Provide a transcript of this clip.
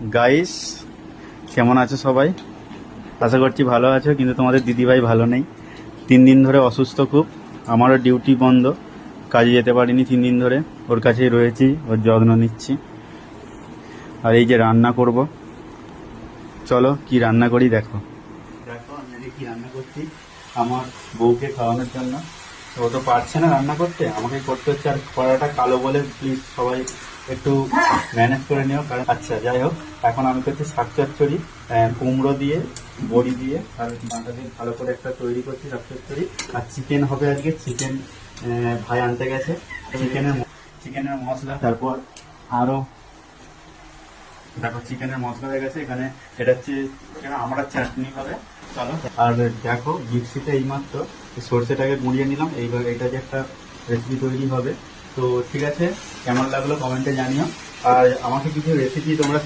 Guys, কেমন আছো সবাই? আশা করছি ভালো আছো, কিন্তু তোমাদের দিদিভাই ভালো নেই। 3 দিন ধরে অসুস্থ খুব। আমারও ডিউটি বন্ধ, কাজে যেতে পারিনি 3 দিন ধরে। ওর কাছেই রয়েছি, ওর যত্ন নিচ্ছি। আর এই যে রান্না করব, চলো কি রান্না করি দেখো। দেখো আমি আজকে কি রান্না করছি আমার বউকে খাওয়ানোর জন্য। তো ও তো পারছে না রান্না করতে, আমাকে করতে হচ্ছে। আর কড়াটা কালো বলে প্লিজ সবাই একটু ম্যানেজ করে নিও। কারণ আচ্ছা যাই হোক, এখন আমি করছি শাক চচ্চড়ি, কুমড়ো দিয়ে, বড়ি দিয়ে আর ডাঁটা দিয়ে ভালো করে একটা তৈরি করছি শাক চচ্চড়ি। আর চিকেন হবে আজকে। চিকেন ভাই আনতে গেছে। চিকেনের মশলা, তারপর আরো দেখো চিকেনের মশলা হয়ে গেছে এখানে। এটা হচ্ছে আমরা চাটনি হবে। চলো। আর দেখো মিক্সিতে এইমাত্র সর্ষেটাকে গুঁড়িয়ে নিলাম। এইভাবে এটা যে একটা রেসিপি তৈরি হবে। তো ঠিক আছে, কেমন লাগলো কমেন্টে জানিও। আর আমাকে কিছু রেসিপি তোমরা